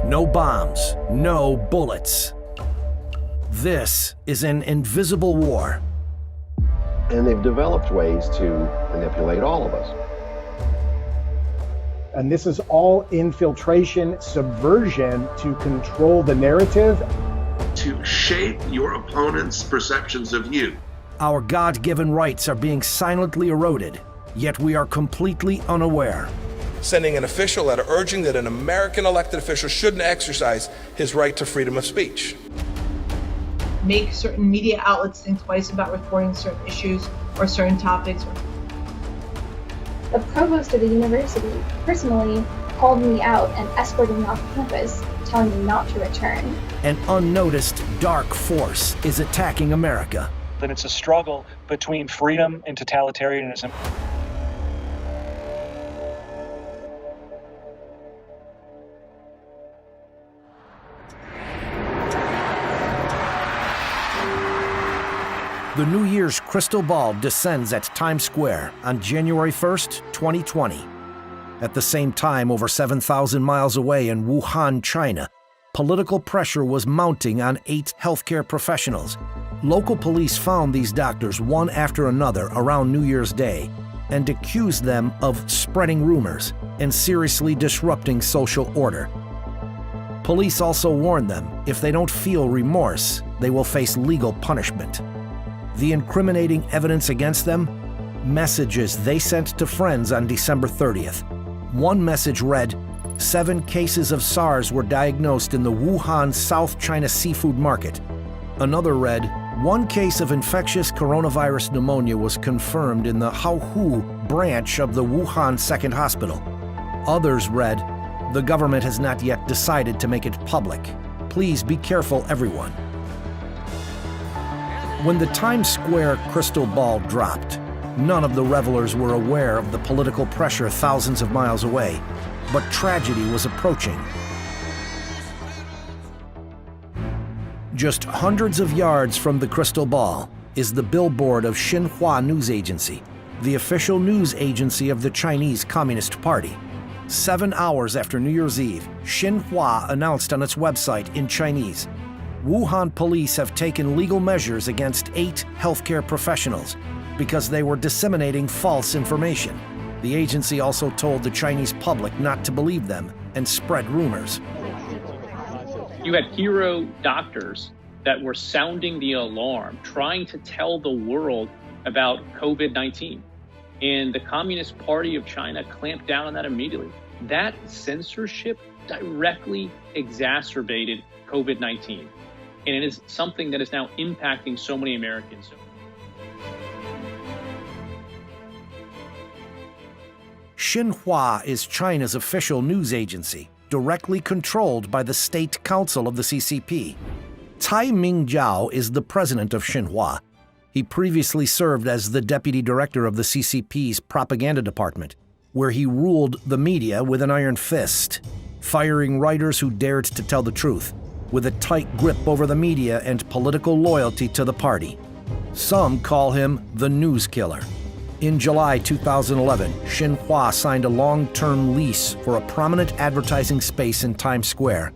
No bombs, no bullets. This is an invisible war. And they've developed ways to manipulate all of us. And this is all infiltration, subversion to control the narrative. To shape your opponent's perceptions of you. Our God-given rights are being silently eroded, yet we are completely unaware. Sending an official letter urging that an American elected official shouldn't exercise his right to freedom of speech. Make certain media outlets think twice about reporting certain issues or certain topics. The provost of the university personally called me out and escorted me off campus, telling me not to return. An unnoticed dark force is attacking America. That it's a struggle between freedom and totalitarianism. The New Year's crystal ball descends at Times Square on January 1st, 2020. At the same time, over 7,000 miles away in Wuhan, China, political pressure was mounting on 8 healthcare professionals. Local police found these doctors one after another around New Year's Day and accused them of spreading rumors and seriously disrupting social order. Police also warned them if they don't feel remorse, they will face legal punishment. The incriminating evidence against them? Messages they sent to friends on December 30th. One message read, 7 cases of SARS were diagnosed in the Wuhan, South China seafood market. Another read, 1 case of infectious coronavirus pneumonia was confirmed in the Haohu branch of the Wuhan Second Hospital. Others read, the government has not yet decided to make it public. Please be careful, everyone. When the Times Square crystal ball dropped, none of the revelers were aware of the political pressure thousands of miles away, but tragedy was approaching. Just hundreds of yards from the crystal ball is the billboard of Xinhua News Agency, the official news agency of the Chinese Communist Party. 7 hours after New Year's Eve, Xinhua announced on its website in Chinese, Wuhan police have taken legal measures against 8 healthcare professionals because they were disseminating false information. The agency also told the Chinese public not to believe them and spread rumors. You had hero doctors that were sounding the alarm, trying to tell the world about COVID-19. And the Communist Party of China clamped down on that immediately. That censorship directly exacerbated COVID-19. And it is something that is now impacting so many Americans. Xinhua is China's official news agency, directly controlled by the State Council of the CCP. Cai Mingjiao is the president of Xinhua. He previously served as the deputy director of the CCP's propaganda department, where he ruled the media with an iron fist, firing writers who dared to tell the truth, with a tight grip over the media and political loyalty to the party. Some call him the news killer. In July 2011, Xinhua signed a long-term lease for a prominent advertising space in Times Square.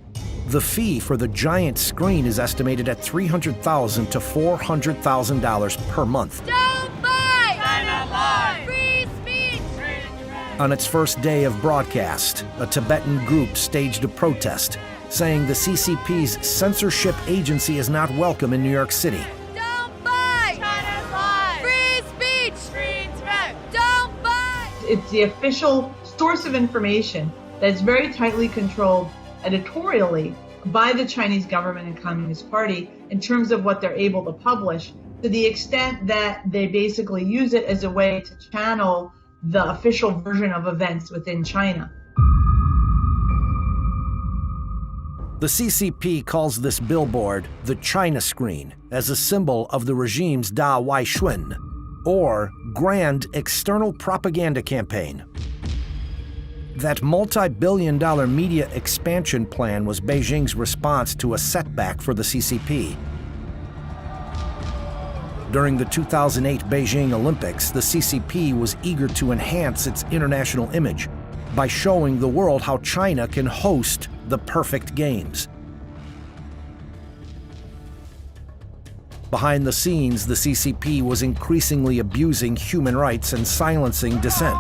The fee for the giant screen is estimated at $300,000 to $400,000 per month. Don't buy! China live! Free speech! On its first day of broadcast, a Tibetan group staged a protest, saying the CCP's censorship agency is not welcome in New York City. Don't buy! China live! Free speech! Free Tibet! Don't buy! It's the official source of information that's very tightly controlled editorially by the Chinese government and Communist Party in terms of what they're able to publish, to the extent that they basically use it as a way to channel the official version of events within China. The CCP calls this billboard the China screen as a symbol of the regime's Da Wai Shun, or Grand External Propaganda Campaign. That multi-billion-dollar media expansion plan was Beijing's response to a setback for the CCP. During the 2008 Beijing Olympics, the CCP was eager to enhance its international image by showing the world how China can host the perfect games. Behind the scenes, the CCP was increasingly abusing human rights and silencing dissent.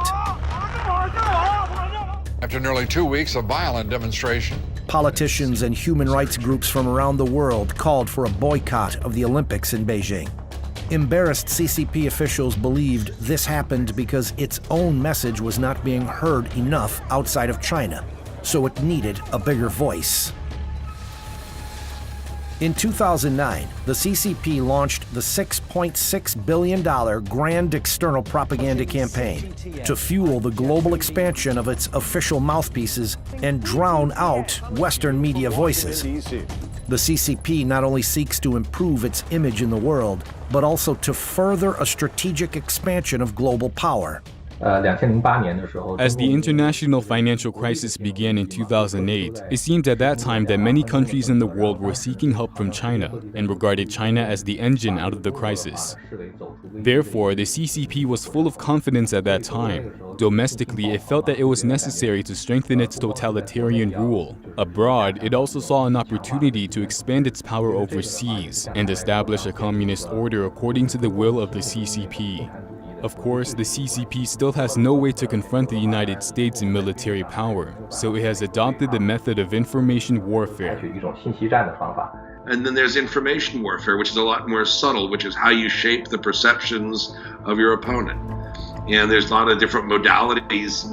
After nearly 2 weeks of violent demonstration, Politicians and human rights groups from around the world called for a boycott of the Olympics in Beijing. Embarrassed CCP officials believed this happened because its own message was not being heard enough outside of China, so it needed a bigger voice. In 2009, the CCP launched the $6.6 billion Grand External Propaganda Campaign to fuel the global expansion of its official mouthpieces and drown out Western media voices. The CCP not only seeks to improve its image in the world, but also to further a strategic expansion of global power. As the international financial crisis began in 2008, it seemed at that time that many countries in the world were seeking help from China and regarded China as the engine out of the crisis. Therefore, the CCP was full of confidence at that time. Domestically, it felt that it was necessary to strengthen its totalitarian rule. Abroad, it also saw an opportunity to expand its power overseas and establish a communist order according to the will of the CCP. Of course, the CCP still has no way to confront the United States in military power, so it has adopted the method of information warfare. And then there's information warfare, which is a lot more subtle, which is how you shape the perceptions of your opponent. And there's a lot of different modalities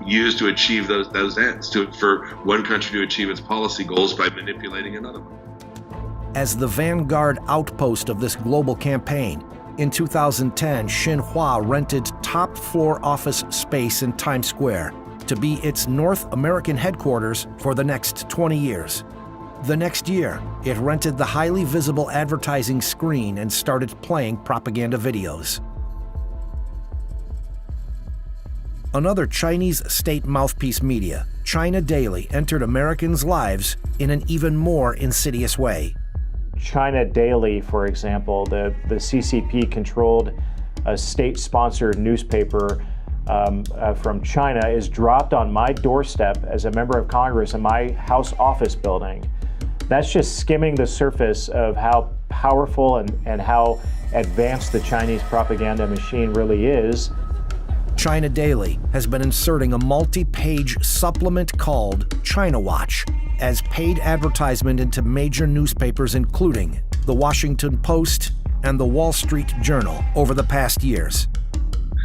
used to achieve those ends, for one country to achieve its policy goals by manipulating another one. As the vanguard outpost of this global campaign, in 2010, Xinhua rented top-floor office space in Times Square to be its North American headquarters for the next 20 years. The next year, it rented the highly visible advertising screen and started playing propaganda videos. Another Chinese state mouthpiece media, China Daily, entered Americans' lives in an even more insidious way. China Daily, for example, the CCP controlled a state-sponsored newspaper from China, is dropped on my doorstep as a member of Congress in my House office building. That's just skimming the surface of how powerful and how advanced the Chinese propaganda machine really is. China Daily has been inserting a multi-page supplement called China Watch as paid advertisement into major newspapers including The Washington Post and The Wall Street Journal over the past years.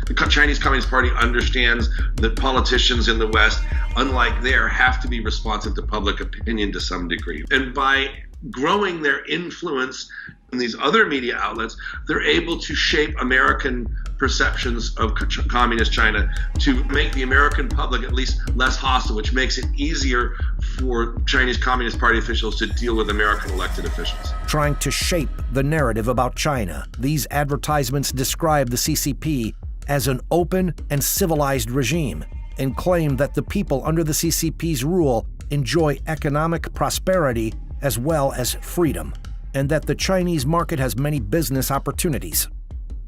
The Chinese Communist Party understands that politicians in the West, unlike there, have to be responsive to public opinion to some degree. And by growing their influence in these other media outlets, they're able to shape American perceptions of communist China to make the American public at least less hostile, which makes it easier for Chinese Communist Party officials to deal with American elected officials. Trying to shape the narrative about China, these advertisements describe the CCP as an open and civilized regime and claim that the people under the CCP's rule enjoy economic prosperity as well as freedom, and that the Chinese market has many business opportunities.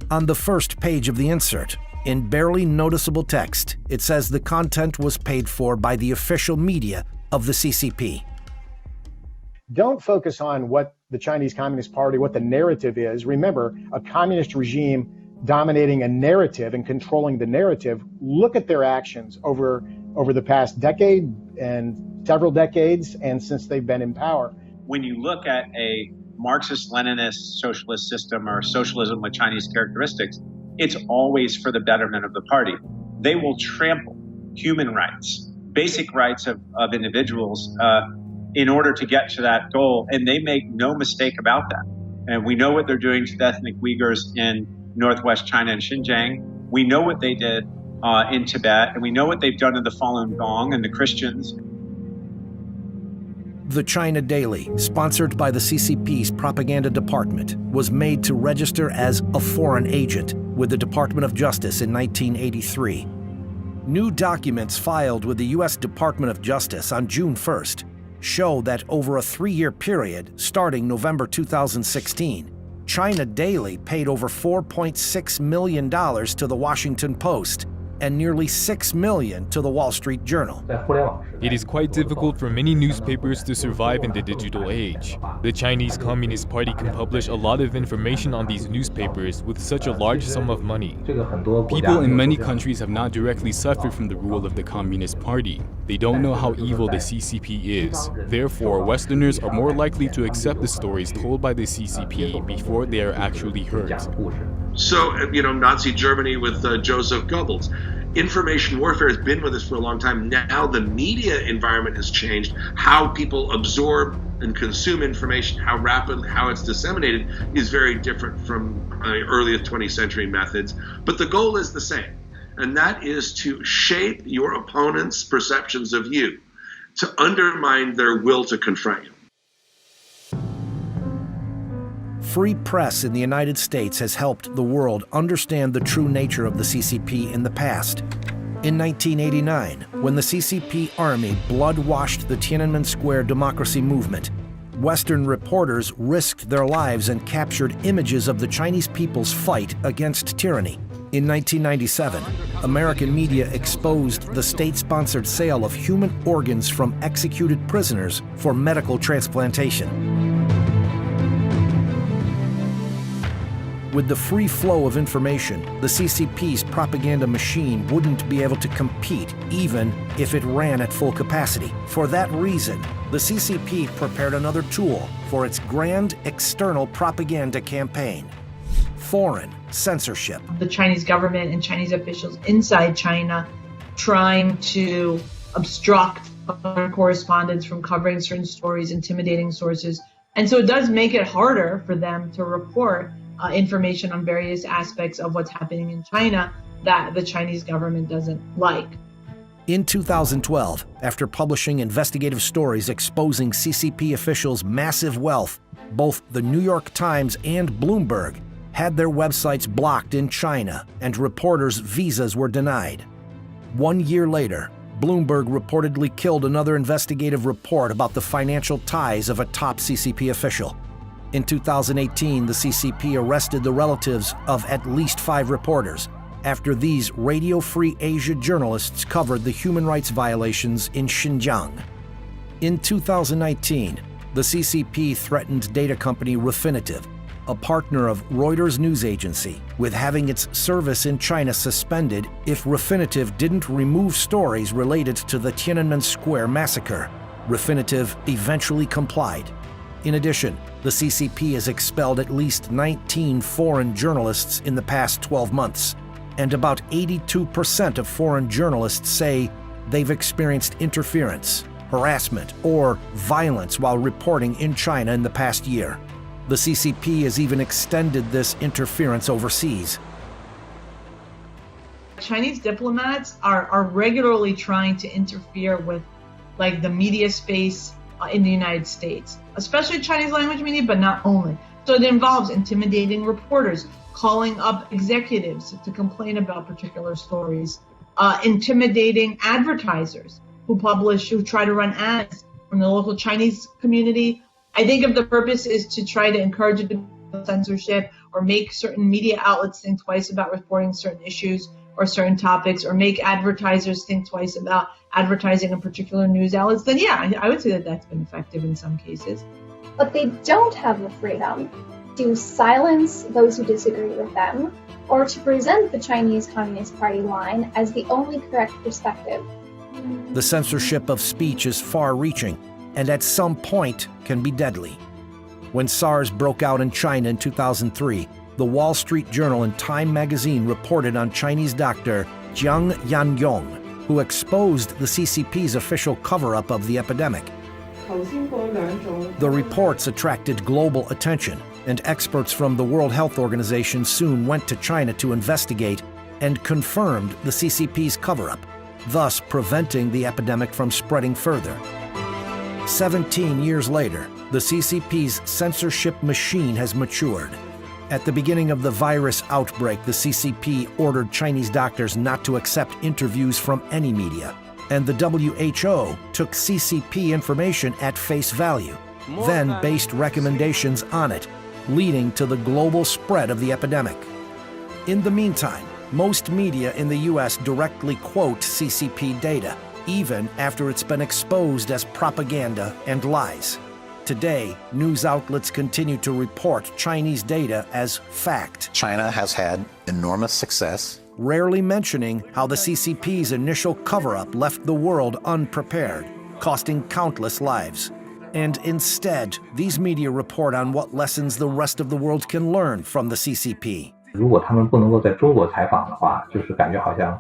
On the first page of the insert, in barely noticeable text, it says the content was paid for by the official media of the CCP. Don't focus on what the Chinese Communist Party, what the narrative is. Remember, a communist regime dominating a narrative and controlling the narrative. Look at their actions over the past decade and several decades and since they've been in power. When you look at a Marxist-Leninist socialist system or socialism with Chinese characteristics, it's always for the betterment of the party. They will trample human rights, basic rights of individuals in order to get to that goal, and they make no mistake about that. And we know what they're doing to the ethnic Uyghurs in northwest China and Xinjiang. We know what they did in Tibet, and we know what they've done in the Falun Gong and the Christians. The China Daily, sponsored by the CCP's propaganda department, was made to register as a foreign agent with the Department of Justice in 1983. New documents filed with the U.S. Department of Justice on June 1st show that over a 3-year period, starting November 2016, China Daily paid over $4.6 million to the Washington Post and nearly 6 million to the Wall Street Journal. It is quite difficult for many newspapers to survive in the digital age. The Chinese Communist Party can publish a lot of information on these newspapers with such a large sum of money. People in many countries have not directly suffered from the rule of the Communist Party. They don't know how evil the CCP is. Therefore, Westerners are more likely to accept the stories told by the CCP before they are actually heard. So, Nazi Germany with Joseph Goebbels. Information warfare has been with us for a long time. Now the media environment has changed. How people absorb and consume information, how rapidly, how it's disseminated is very different from earlier 20th century methods. But the goal is the same, and that is to shape your opponent's perceptions of you, to undermine their will to confront you. Free press in the United States has helped the world understand the true nature of the CCP in the past. In 1989, when the CCP army blood-washed the Tiananmen Square democracy movement, Western reporters risked their lives and captured images of the Chinese people's fight against tyranny. In 1997, American media exposed the state-sponsored sale of human organs from executed prisoners for medical transplantation. With the free flow of information, the CCP's propaganda machine wouldn't be able to compete even if it ran at full capacity. For that reason, the CCP prepared another tool for its grand external propaganda campaign: foreign censorship. The Chinese government and Chinese officials inside China trying to obstruct foreign correspondents from covering certain stories, intimidating sources. And so it does make it harder for them to report information on various aspects of what's happening in China that the Chinese government doesn't like. In 2012, after publishing investigative stories exposing CCP officials' massive wealth, both the New York Times and Bloomberg had their websites blocked in China, and reporters' visas were denied. 1 year later, Bloomberg reportedly killed another investigative report about the financial ties of a top CCP official. In 2018, the CCP arrested the relatives of at least 5 reporters after these Radio Free Asia journalists covered the human rights violations in Xinjiang. In 2019, the CCP threatened data company Refinitiv, a partner of Reuters news agency, with having its service in China suspended if Refinitiv didn't remove stories related to the Tiananmen Square massacre. Refinitiv eventually complied. In addition, the CCP has expelled at least 19 foreign journalists in the past 12 months, and about 82% of foreign journalists say they've experienced interference, harassment, or violence while reporting in China in the past year. The CCP has even extended this interference overseas. Chinese diplomats are regularly trying to interfere with the media space in the United States, especially Chinese language media, but not only. So it involves intimidating reporters, calling up executives to complain about particular stories, intimidating advertisers who try to run ads from the local Chinese community. I think if the purpose is to try to encourage censorship or make certain media outlets think twice about reporting certain issues or certain topics, or make advertisers think twice about advertising in particular news outlets, then yeah, I would say that that's been effective in some cases. But they don't have the freedom to silence those who disagree with them, or to present the Chinese Communist Party line as the only correct perspective. The censorship of speech is far-reaching, and at some point can be deadly. When SARS broke out in China in 2003, the Wall Street Journal and Time magazine reported on Chinese doctor Jiang Yanyong, who exposed the CCP's official cover-up of the epidemic. The reports attracted global attention, and experts from the World Health Organization soon went to China to investigate and confirmed the CCP's cover-up, thus preventing the epidemic from spreading further. 17 years later, the CCP's censorship machine has matured. At the beginning of the virus outbreak, the CCP ordered Chinese doctors not to accept interviews from any media, and the WHO took CCP information at face value, then based recommendations on it, leading to the global spread of the epidemic. In the meantime, Most media in the U.S. directly quote CCP data, even after it's been exposed as propaganda and lies. Today, news outlets continue to report Chinese data as fact. China has had enormous success, rarely mentioning how the CCP's initial cover-up left the world unprepared, costing countless lives. And instead, these media report on what lessons the rest of the world can learn from the CCP. 如果他们不能够在中国采访的话，就是感觉好像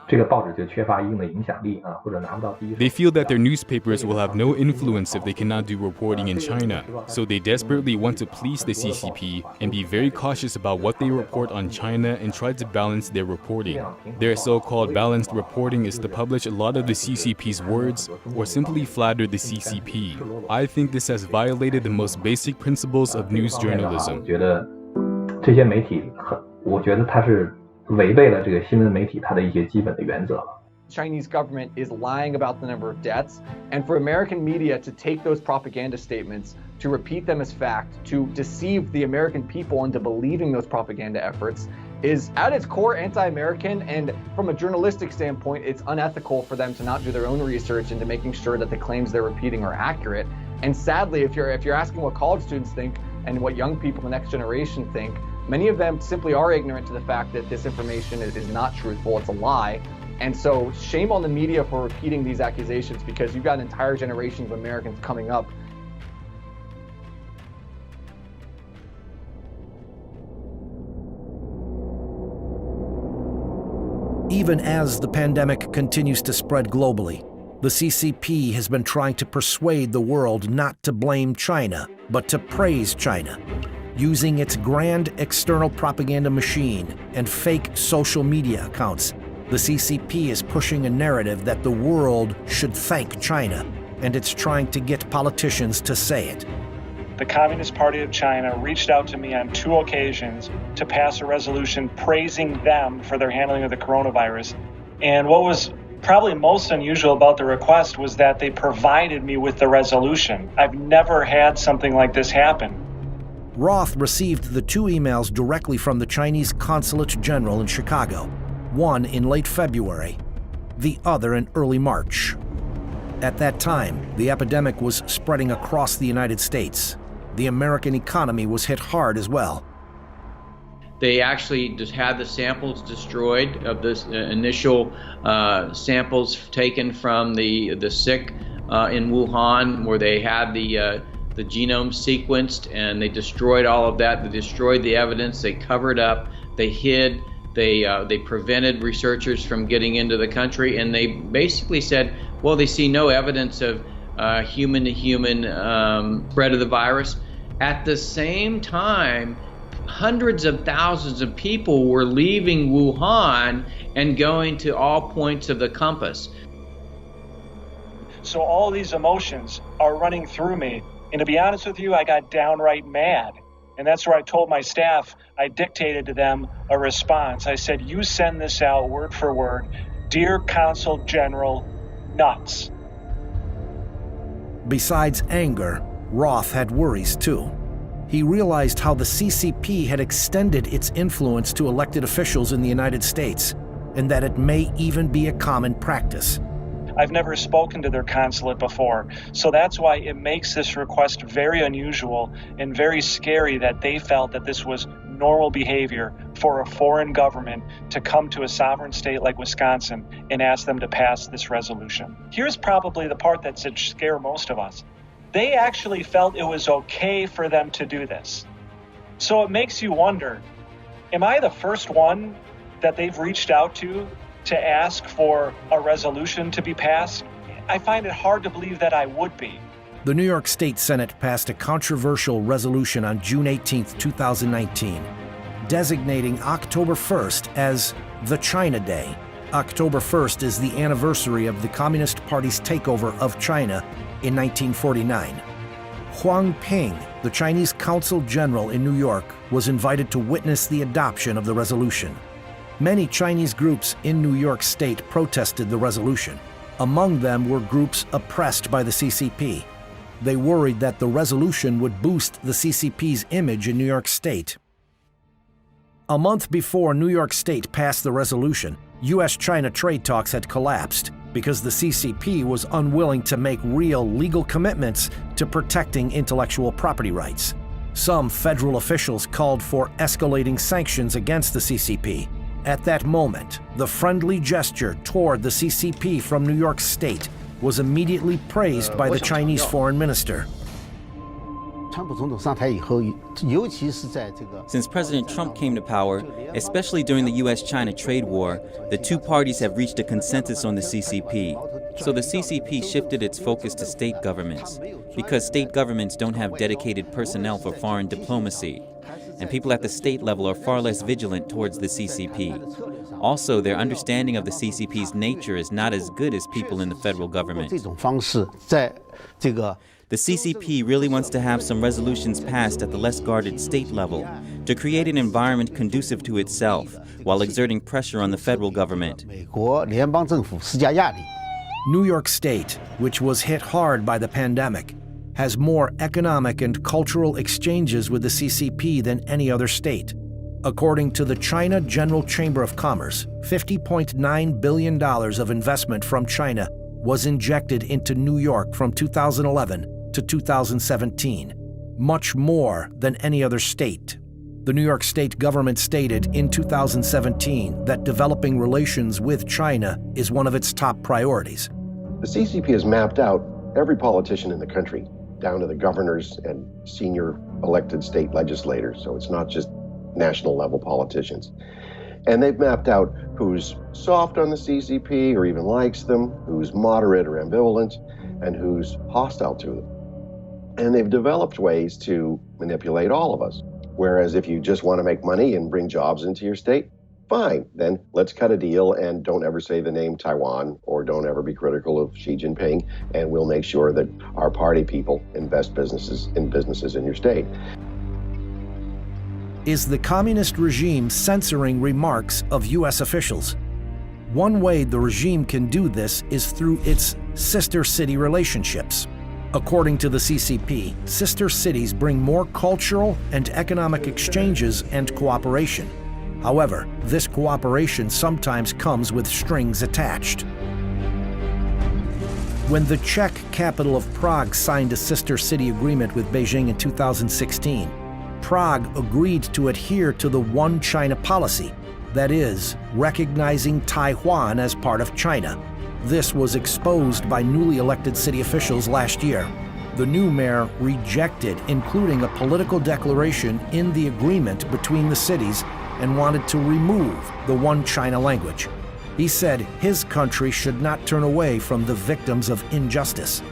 这个报纸就缺乏一定的影响力啊，或者拿不到第一手。 They feel that their newspapers will have no influence if they cannot do reporting in China, so they desperately want to please the CCP and be very cautious about what they report on China and try to balance their reporting. Their so-called balanced reporting is to publish a lot of the CCP's words or simply flatter the CCP. I think this has violated the most basic principles of news journalism. 这些媒体我觉得它是违背了这个新闻媒体它的一些基本的原则。 Chinese government is lying about the number of deaths, and for American media to take those propaganda statements, to repeat them as fact, to deceive the American people into believing those propaganda efforts is at its core anti-American, and from a journalistic standpoint, it's unethical for them to not do their own research into making sure that the claims they're repeating are accurate. And sadly, if you're asking what college students think and what young people, the next generation think, many of them simply are ignorant to the fact that this information is not truthful, it's a lie. And so shame on the media for repeating these accusations, because you've got an entire generation of Americans coming up. Even as the pandemic continues to spread globally, the CCP has been trying to persuade the world not to blame China, but to praise China. Using its grand external propaganda machine and fake social media accounts, the CCP is pushing a narrative that the world should thank China, and it's trying to get politicians to say it. The Communist Party of China reached out to me on 2 occasions to pass a resolution praising them for their handling of the coronavirus. And what was probably most unusual about the request was that they provided me with the resolution. I've never had something like this happen. Roth received the 2 emails directly from the Chinese Consulate General in Chicago, one in late February, the other in early March. At that time, the epidemic was spreading across the United States. The American economy was hit hard as well. They actually just had the samples destroyed of this initial samples taken from the sick in Wuhan, where they had the genome sequenced, and they destroyed all of that. They destroyed the evidence. They covered up. They hid. They prevented researchers from getting into the country, and they basically said, well, they see no evidence of human-to-human spread of the virus. At the same time, hundreds of thousands of people were leaving Wuhan and going to all points of the compass. So all these emotions are running through me. And to be honest with you, I got downright mad. And that's where I told my staff, I dictated to them a response. I said, you send this out word for word. Dear Consul General, nuts. Besides anger, Roth had worries too. He realized how the CCP had extended its influence to elected officials in the United States, and that it may even be a common practice. I've never spoken to their consulate before, so that's why it makes this request very unusual and very scary that they felt that this was normal behavior for a foreign government to come to a sovereign state like Wisconsin and ask them to pass this resolution. Here's probably the part that should scare most of us. They actually felt it was okay for them to do this. So it makes you wonder, am I the first one that they've reached out to ask for a resolution to be passed? I find it hard to believe that I would be. The New York State Senate passed a controversial resolution on June 18, 2019, designating October 1st as the China Day. October 1st is the anniversary of the Communist Party's takeover of China in 1949. Huang Ping, the Chinese Consul General in New York, was invited to witness the adoption of the resolution. Many Chinese groups in New York State protested the resolution. Among them were groups oppressed by the CCP. They worried that the resolution would boost the CCP's image in New York State. A month before New York State passed the resolution, U.S.-China trade talks had collapsed because the CCP was unwilling to make real legal commitments to protecting intellectual property rights. Some federal officials called for escalating sanctions against the CCP. At that moment, the friendly gesture toward the CCP from New York State was immediately praised by the Chinese foreign minister. Since President Trump came to power, especially during the U.S.-China trade war, the two parties have reached a consensus on the CCP. So the CCP shifted its focus to state governments, because state governments don't have dedicated personnel for foreign diplomacy, and people at the state level are far less vigilant towards the CCP. Also, their understanding of the CCP's nature is not as good as people in the federal government. The CCP really wants to have some resolutions passed at the less guarded state level to create an environment conducive to itself while exerting pressure on the federal government. New York State, which was hit hard by the pandemic, has more economic and cultural exchanges with the CCP than any other state. According to the China General Chamber of Commerce, $50.9 billion of investment from China was injected into New York from 2011 to 2017, much more than any other state. The New York State government stated in 2017 that developing relations with China is one of its top priorities. The CCP has mapped out every politician in the country, down to the governors and senior elected state legislators, so it's not just national level politicians. And they've mapped out who's soft on the CCP or even likes them, who's moderate or ambivalent, and who's hostile to them. And they've developed ways to manipulate all of us. Whereas if you just want to make money and bring jobs into your state, fine, then let's cut a deal and don't ever say the name Taiwan or don't ever be critical of Xi Jinping, and we'll make sure that our party people invest in businesses in your state. Is the communist regime censoring remarks of U.S. officials? One way the regime can do this is through its sister city relationships. According to the CCP, sister cities bring more cultural and economic exchanges and cooperation. However, this cooperation sometimes comes with strings attached. When the Czech capital of Prague signed a sister city agreement with Beijing in 2016, Prague agreed to adhere to the One China policy, that is, recognizing Taiwan as part of China. This was exposed by newly elected city officials last year. The new mayor rejected including a political declaration in the agreement between the cities and wanted to remove the One China language. He said his country should not turn away from the victims of injustice.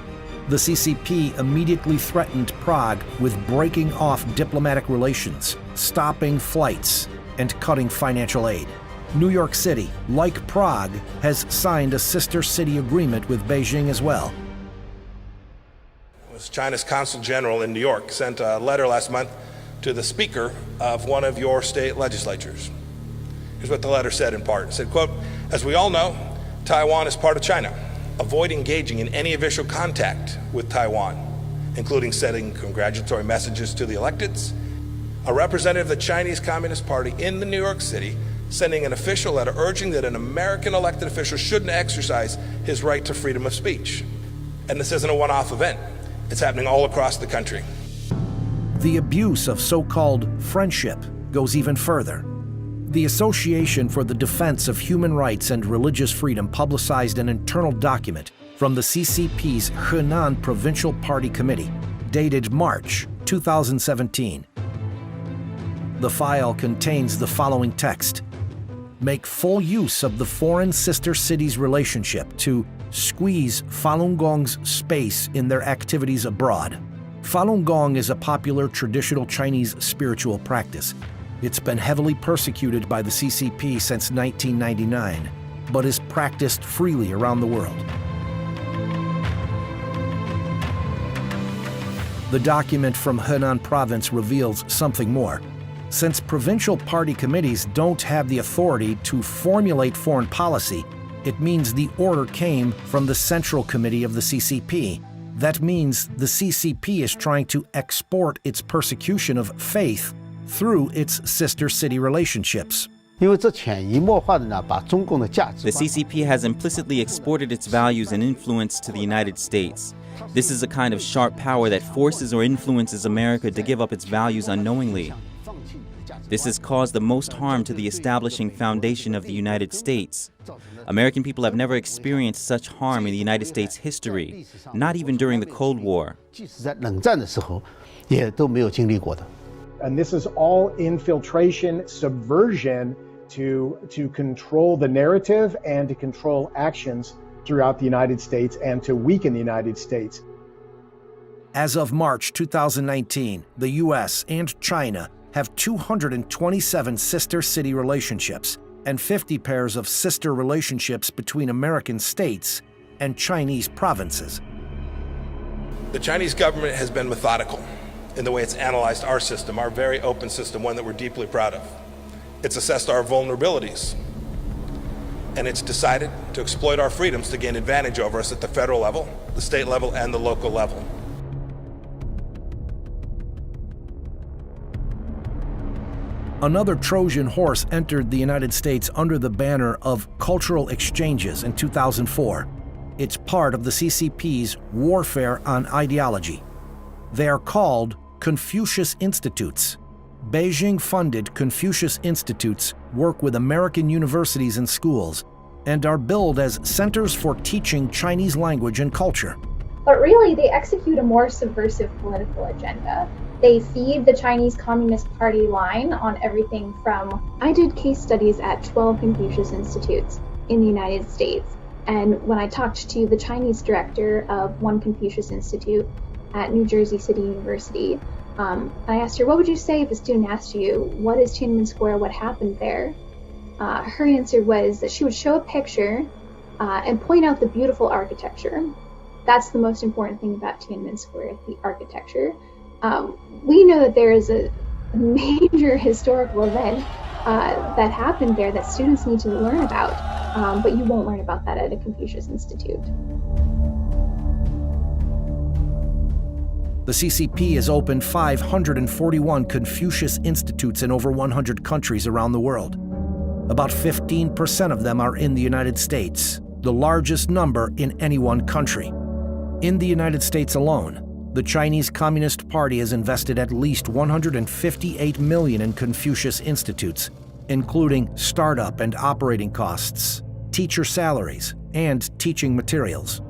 The CCP immediately threatened Prague with breaking off diplomatic relations, stopping flights, and cutting financial aid. New York City, like Prague, has signed a sister city agreement with Beijing as well. China's Consul General in New York sent a letter last month to the Speaker of one of your state legislatures. Here's what the letter said in part. It said, quote, "As we all know, Taiwan is part of China. Avoid engaging in any official contact with Taiwan, including sending congratulatory messages to the electeds. A representative of the Chinese Communist Party in the New York City sending an official letter urging that an American elected official shouldn't exercise his right to freedom of speech." And this isn't a one-off event. It's happening all across the country. The abuse of so-called friendship goes even further. The Association for the Defense of Human Rights and Religious Freedom publicized an internal document from the CCP's Henan Provincial Party Committee, dated March 2017. The file contains the following text: make full use of the foreign sister cities' relationship to squeeze Falun Gong's space in their activities abroad. Falun Gong is a popular traditional Chinese spiritual practice. It's been heavily persecuted by the CCP since 1999, but is practiced freely around the world. The document from Henan province reveals something more. Since provincial party committees don't have the authority to formulate foreign policy, it means the order came from the Central Committee of the CCP. That means the CCP is trying to export its persecution of faith through its sister city relationships. The CCP has implicitly exported its values and influence to the United States. This is a kind of sharp power that forces or influences America to give up its values unknowingly. This has caused the most harm to the establishing foundation of the United States. American people have never experienced such harm in the United States history, not even during the Cold War. And this is all infiltration, subversion to control the narrative and to control actions throughout the United States and to weaken the United States. As of March 2019, the U.S. and China have 227 sister city relationships and 50 pairs of sister relationships between American states and Chinese provinces. The Chinese government has been methodical in the way it's analyzed our system, our very open system, one that we're deeply proud of. It's assessed our vulnerabilities, and it's decided to exploit our freedoms to gain advantage over us at the federal level, the state level, and the local level. Another Trojan horse entered the United States under the banner of cultural exchanges in 2004. It's part of the CCP's warfare on ideology. They are called Confucius Institutes. Beijing-funded Confucius Institutes work with American universities and schools and are billed as centers for teaching Chinese language and culture. But really, they execute a more subversive political agenda. They feed the Chinese Communist Party line on everything from... I did case studies at 12 Confucius Institutes in the United States, and when I talked to the Chinese director of one Confucius Institute at New Jersey City University, I asked her, what would you say if a student asked you, what is Tiananmen Square, what happened there? Her answer was that she would show a picture and point out the beautiful architecture. That's the most important thing about Tiananmen Square, the architecture. We know that there is a major historical event that happened there that students need to learn about, but you won't learn about that at a Confucius Institute. The CCP has opened 541 Confucius Institutes in over 100 countries around the world. About 15% of them are in the United States, the largest number in any one country. In the United States alone, the Chinese Communist Party has invested at least $158 million in Confucius Institutes, including startup and operating costs, teacher salaries, and teaching materials.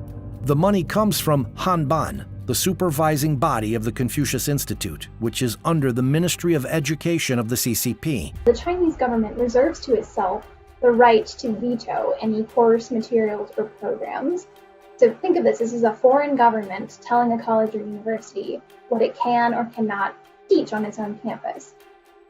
The money comes from Hanban, the supervising body of the Confucius Institute, which is under the Ministry of Education of the CCP. The Chinese government reserves to itself the right to veto any course, materials, or programs. So think of this as a foreign government telling a college or university what it can or cannot teach on its own campus.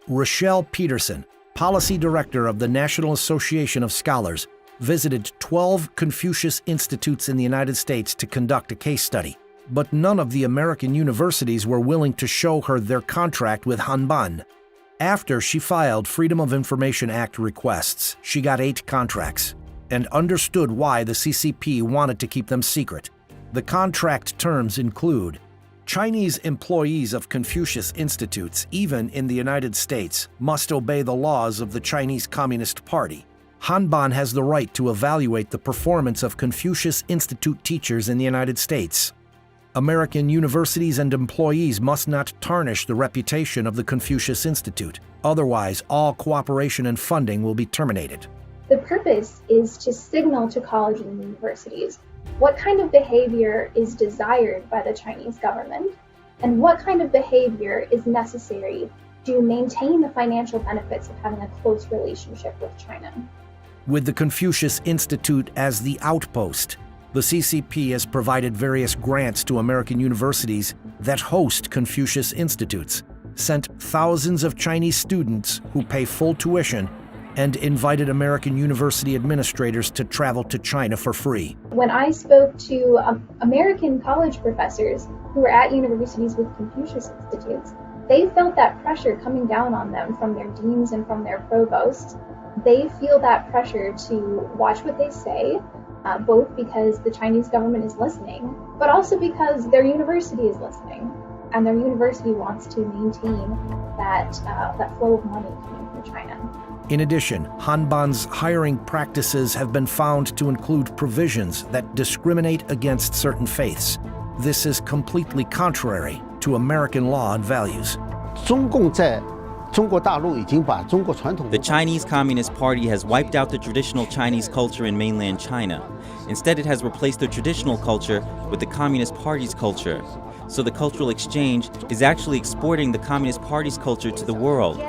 Rochelle Peterson, policy director of the National Association of Scholars, visited 12 Confucius Institutes in the United States to conduct a case study. But none of the American universities were willing to show her their contract with Hanban. After she filed Freedom of Information Act requests, she got 8 contracts and understood why the CCP wanted to keep them secret. The contract terms include Chinese employees of Confucius Institutes, even in the United States, must obey the laws of the Chinese Communist Party. Hanban has the right to evaluate the performance of Confucius Institute teachers in the United States. American universities and employees must not tarnish the reputation of the Confucius Institute. Otherwise, all cooperation and funding will be terminated. The purpose is to signal to colleges and universities what kind of behavior is desired by the Chinese government and what kind of behavior is necessary to maintain the financial benefits of having a close relationship with China. With the Confucius Institute as the outpost, the CCP has provided various grants to American universities that host Confucius Institutes, sent thousands of Chinese students who pay full tuition, and invited American university administrators to travel to China for free. When I spoke to American college professors who were at universities with Confucius Institutes, they felt that pressure coming down on them from their deans and from their provosts. They feel that pressure to watch what they say, both because the Chinese government is listening, but also because their university is listening. and their university wants to maintain that flow of money coming from China. In addition, Hanban's hiring practices have been found to include provisions that discriminate against certain faiths. This is completely contrary to American law and values. The Chinese Communist Party has wiped out the traditional Chinese culture in mainland China. Instead, it has replaced the traditional culture with the Communist Party's culture. So the cultural exchange is actually exporting the Communist Party's culture to the world.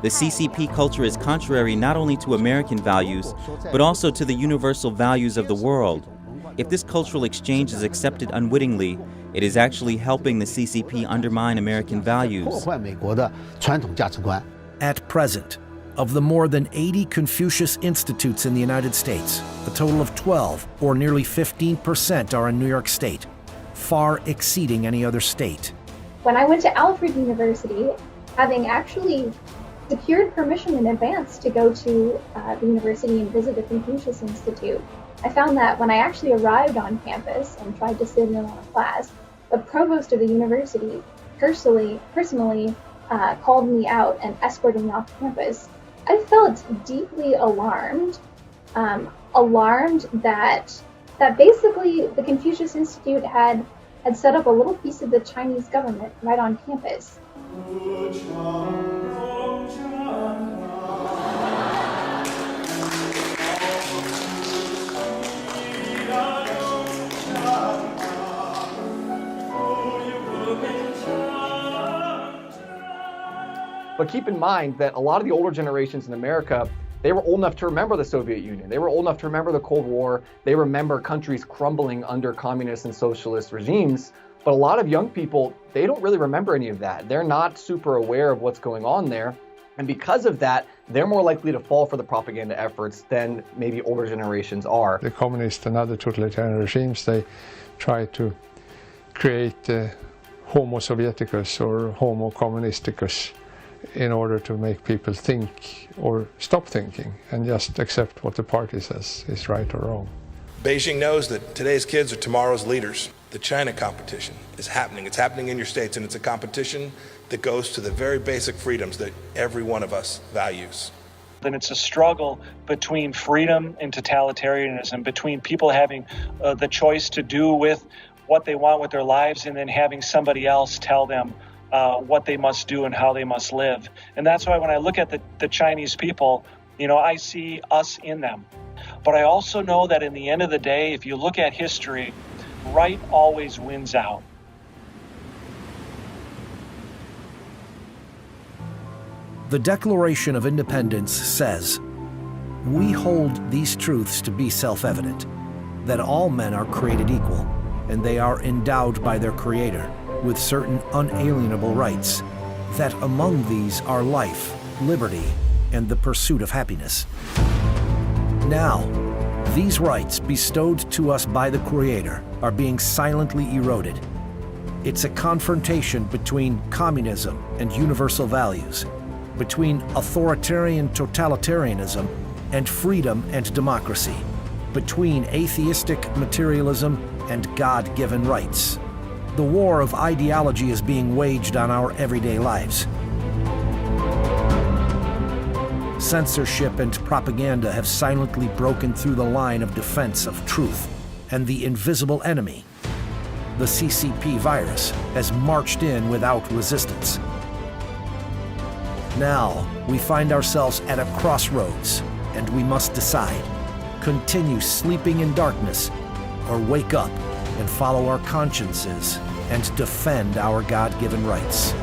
The CCP culture is contrary not only to American values, but also to the universal values of the world. If this cultural exchange is accepted unwittingly, it is actually helping the CCP undermine American values. At present, of the more than 80 Confucius Institutes in the United States, a total of 12, or nearly 15%, are in New York State, far exceeding any other state. When I went to Alfred University, having actually secured permission in advance to go to the university and visit the Confucius Institute, I found that when I actually arrived on campus and tried to sit in on a class, the provost of the university personally called me out and escorted me off campus. I felt deeply alarmed that basically the Confucius Institute had set up a little piece of the Chinese government right on campus. But keep in mind that a lot of the older generations in America, they were old enough to remember the Soviet Union. They were old enough to remember the Cold War. They remember countries crumbling under communist and socialist regimes. But a lot of young people, they don't really remember any of that. They're not super aware of what's going on there. And because of that, they're more likely to fall for the propaganda efforts than maybe older generations are. The communist and other totalitarian regimes, they try to create Homo Sovieticus or Homo Communisticus in order to make people think or stop thinking and just accept what the party says is right or wrong. Beijing knows that today's kids are tomorrow's leaders. The China competition is happening. It's happening in your states, and it's a competition that goes to the very basic freedoms that every one of us values. Then it's a struggle between freedom and totalitarianism, between people having the choice to do with what they want with their lives and then having somebody else tell them what they must do and how they must live. And that's why when I look at the Chinese people, I see us in them. But I also know that in the end of the day, if you look at history, right always wins out. The Declaration of Independence says, "We hold these truths to be self-evident, that all men are created equal, and they are endowed by their Creator with certain unalienable rights, that among these are life, liberty, and the pursuit of happiness." Now, these rights bestowed to us by the Creator are being silently eroded. It's a confrontation between communism and universal values, between authoritarian totalitarianism and freedom and democracy, between atheistic materialism and God-given rights. The war of ideology is being waged on our everyday lives. Censorship and propaganda have silently broken through the line of defense of truth, and the invisible enemy, the CCP virus, has marched in without resistance. Now, we find ourselves at a crossroads, and we must decide: continue sleeping in darkness, or wake up and follow our consciences and defend our God-given rights.